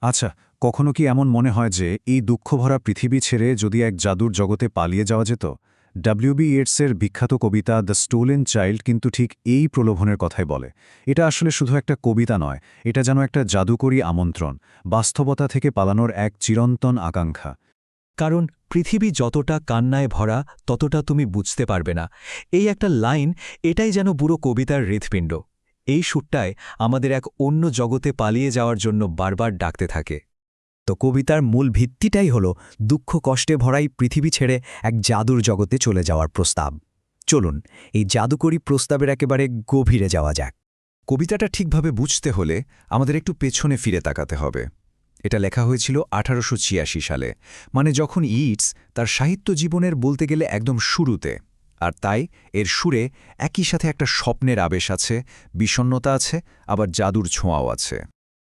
আচ্ছা, কখনো কি এমন মনে হয় যে এই দুঃখভরা পৃথিবী ছেড়ে যদি এক জাদুর জগতে পালিয়ে যাওয়া যেত? ডব্লিউবি ইয়েটসের বিখ্যাত কবিতা দ্য স্টোলেন চাইল্ড কিন্তু ঠিক এই প্রলোভনের কথাই বলে। এটা আসলে শুধু একটা কবিতা নয়, এটা যেন একটা জাদুকরী আমন্ত্রণ, বাস্তবতা থেকে পালানোর এক চিরন্তন আকাঙ্ক্ষা। কারণ পৃথিবী যতটা কান্নায় ভরা ততটা তুমি বুঝতে পারবে না। এই একটা লাইন, এটাই যেন পুরো কবিতার হৃৎপিণ্ড। এই সুরটায় আমাদের এক অন্য জগতে পালিয়ে যাওয়ার জন্য বারবার ডাকতে থাকে। তো কবিতার মূল ভিত্তিটাই হল দুঃখ কষ্টে ভরাই পৃথিবী ছেড়ে এক জাদুর জগতে চলে যাওয়ার প্রস্তাব। চলুন এই জাদুকরী প্রস্তাবের একেবারে গভীরে যাওয়া যাক। কবিতাটা ঠিকভাবে বুঝতে হলে আমাদের একটু পেছনে ফিরে তাকাতে হবে। এটা লেখা হয়েছিল 1886 সালে, মানে যখন ইটস তার সাহিত্য জীবনের বলতে গেলে একদম শুরুতে। আর তাই এর সুরে একই সাথে একটা স্বপ্নের আবেশ আছে, বিষণ্ণতা আছে, আবার জাদুর ছোঁয়াও আছে।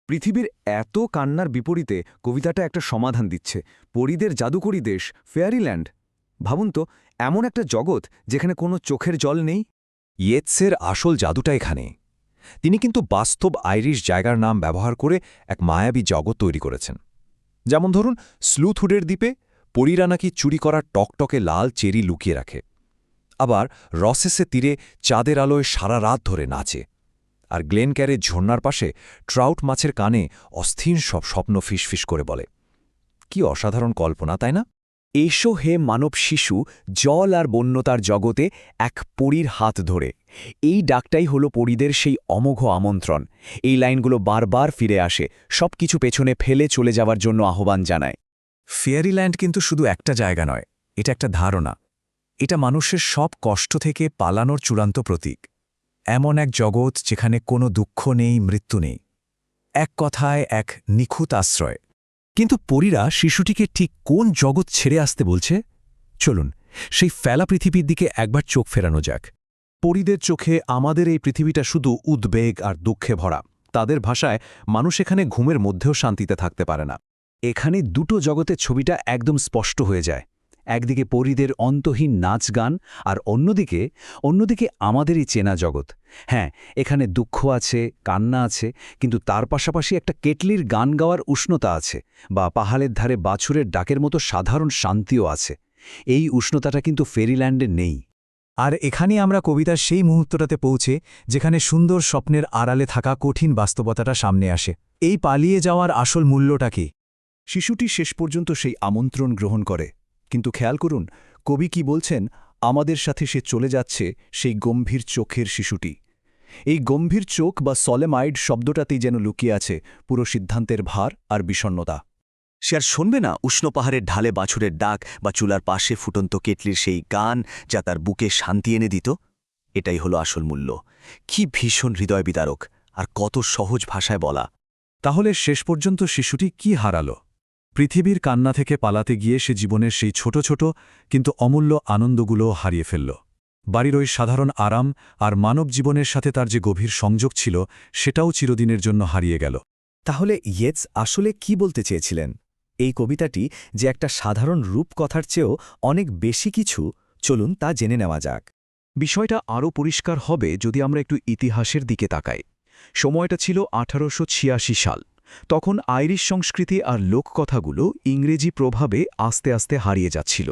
পৃথিবীর এত কান্নার বিপরীতে কবিতাটা একটা সমাধান দিচ্ছে। পরীদের জাদুকরী দেশ, ফেয়ারিল্যান্ড। ভাবুন তো, এমন একটা জগৎ যেখানে কোনো চোখের জল নেই। ইয়েটসের আসল জাদুটা এখানে। তিনি কিন্তু বাস্তব আইরিশ জায়গার নাম ব্যবহার করে এক মায়াবী জগৎ তৈরি করেছেন। যেমন ধরুন, স্লুথহুডের দ্বীপে পরীরা নাকি চুরি করা টকটকে লাল চেরি লুকিয়ে রাখে। আবার রসেসে তীরে চাঁদের আলোয় সারা রাত ধরে নাচে। আর গ্লেনক্যারের ঝর্ণার পাশে ট্রাউট মাছের কানে অস্থির সব স্বপ্ন ফিসফিস করে বলে। কি অসাধারণ কল্পনা, তাই না? এসো হে মানব শিশু, জল আর বন্যতার জগতে এক পরীর হাত ধরে। এই ডাকটাই হলো পরীদের সেই অমোঘ আমন্ত্রণ। এই লাইনগুলো বারবার ফিরে আসে, সব কিছু পেছনে ফেলে চলে যাওয়ার জন্য আহ্বান জানায়। ফেয়ারিল্যান্ড কিন্তু শুধু একটা জায়গা নয়, এটা একটা ধারণা। এটা মানুষের সব কষ্ট থেকে পালানোর চূড়ান্ত প্রতীক। এমন এক জগৎ যেখানে কোনো দুঃখ নেই, মৃত্যু নেই, এক কথায় এক নিখুঁত আশ্রয়। কিন্তু পরীরা শিশুটিকে ঠিক কোন জগৎ ছেড়ে আসতে বলছে? চলুন সেই ফেলা পৃথিবীর দিকে একবার চোখ ফেরানো যাক। পরীদের চোখে আমাদের এই পৃথিবীটা শুধু উদ্বেগ আর দুঃখে ভরা। তাদের ভাষায় মানুষ এখানে ঘুমের মধ্যেও শান্তিতে থাকতে পারে না। এখানে দুটো জগতের ছবিটা একদম স্পষ্ট হয়ে যায়। একদিকে পরীদের অন্তহীন নাচ গান, আর অন্যদিকে আমাদের এই চেনা জগৎ। হ্যাঁ, এখানে দুঃখ আছে, কান্না আছে, কিন্তু তার পাশাপাশি একটা কেটলির গান গাওয়ার উষ্ণতা আছে, বা পাহাড়ের ধারে বাছুরের ডাকের মতো সাধারণ শান্তিও আছে। এই উষ্ণতাটা কিন্তু ফেরিল্যান্ডে নেই। আর এখানেই আমরা কবিতার সেই মুহূর্তটাতে পৌঁছে যেখানে সুন্দর স্বপ্নের আড়ালে থাকা কঠিন বাস্তবতাটা সামনে আসে। এই পালিয়ে যাওয়ার আসল মূল্যটা কি? শিশুটি শেষ পর্যন্ত সেই আমন্ত্রণ গ্রহণ করে। কিন্তু খেয়াল করুন, কবি কি বলছেন? আমাদের সাথে সে চলে যাচ্ছে, সেই গম্ভীর চোখের শিশুটি। এই গম্ভীর চোখ বা সলেমাইড শব্দটাতেই যেন লুকিয়ে আছে পুরো সিদ্ধান্তের ভার আর বিষণ্ণতা। সে আর শুনবে না উষ্ণ পাহাড়ের ঢালে বাছুরের ডাক বা চুলার পাশে ফুটন্ত কেটলির সেই গান যা তার বুকে শান্তি এনে দিত। এটাই হলো আসল মূল্য। কি ভীষণ হৃদয় বিদারক, আর কত সহজ ভাষায় বলা। তাহলে শেষ পর্যন্ত শিশুটি কি হারালো? পৃথিবীর কান্না থেকে পালাতে গিয়ে সে জীবনের সেই ছোট ছোট কিন্তু অমূল্য আনন্দগুলো হারিয়ে ফেলল। বাড়ির ওই সাধারণ আরাম আর মানব জীবনের সাথে তার যে গভীর সংযোগ ছিল, সেটাও চিরদিনের জন্য হারিয়ে গেল। তাহলে ইয়েটস আসলে কি বলতে চেয়েছিলেন? এই কবিতাটি যে একটা সাধারণ রূপকথার চেয়েও অনেক বেশি কিছু, চলুন তা জেনে নেওয়া যাক। বিষয়টা আরও পরিষ্কার হবে যদি আমরা একটু ইতিহাসের দিকে তাকাই। সময়টা ছিল 1886 সাল। তখন আইরিশ সংস্কৃতি আর লোককথাগুলো ইংরেজি প্রভাবে আস্তে আস্তে হারিয়ে যাচ্ছিল।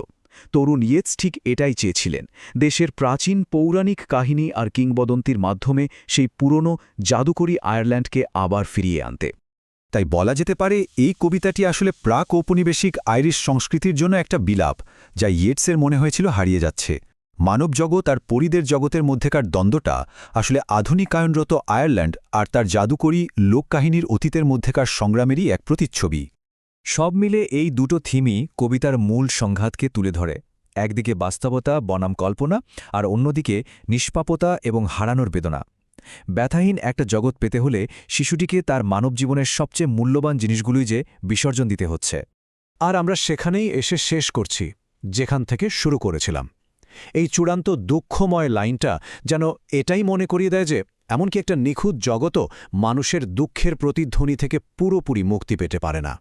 তরুণ ইয়েটস ঠিক এটাই চেয়েছিলেন, দেশের প্রাচীন পৌরাণিক কাহিনী আর কিংবদন্তির মাধ্যমে সেই পুরনো জাদুকরী আয়ারল্যান্ডকে আবার ফিরিয়ে আনতে। তাই বলা যেতে পারে এই কবিতাটি আসলে প্রাক ঔপনিবেশিক আইরিশ সংস্কৃতির জন্য একটা বিলাপ, যা ইয়েটসের মনে হয়েছিল হারিয়ে যাচ্ছে। মানব জগৎ আর পরীদের জগতের মধ্যেকার দ্বন্দ্বটা আসলে আধুনিকায়নরত আয়ারল্যান্ড আর তার জাদুকরী লোককাহিনীর অতীতের মধ্যেকার সংগ্রামেরই এক প্রতিচ্ছবি। সব মিলে এই দুটো থিমই কবিতার মূল সংঘাতকে তুলে ধরে। একদিকে বাস্তবতা বনাম কল্পনা, আর অন্যদিকে নিষ্পাপতা এবং হারানোর বেদনা। ব্যথাহীন একটা জগৎ পেতে হলে শিশুটিকে তার মানব জীবনের সবচেয়ে মূল্যবান জিনিসগুলোই যে বিসর্জন দিতে হচ্ছে। আর আমরা সেখানেই এসে শেষ করছি, যেখান থেকে শুরু করেছিলাম। এই চূড়ান্ত দুঃখময় লাইনটা যেন এটাই মনে করিয়ে দেয় যে এমনকি একটা নিখুঁত জগতও মানুষের দুঃখের প্রতিধ্বনি থেকে পুরোপুরি মুক্তি পেতে পারে না।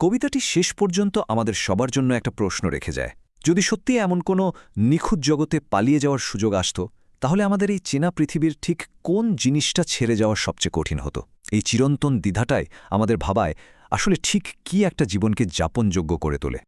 কবিতাটি শেষ পর্যন্ত আমাদের সবার জন্য একটা প্রশ্ন রেখে যায়। যদি সত্যি এমন কোনো নিখুঁত জগতে পালিয়ে যাওয়ার সুযোগ আসত, তাহলে আমাদের এই চেনা পৃথিবীর ঠিক কোন জিনিসটা ছেড়ে যাওয়া সবচেয়ে কঠিন হতো? এই চিরন্তন দ্বিধাটাই আমাদের ভাবায় আসলে ঠিক কি একটা জীবনকে যাপনযোগ্য করে তোলে।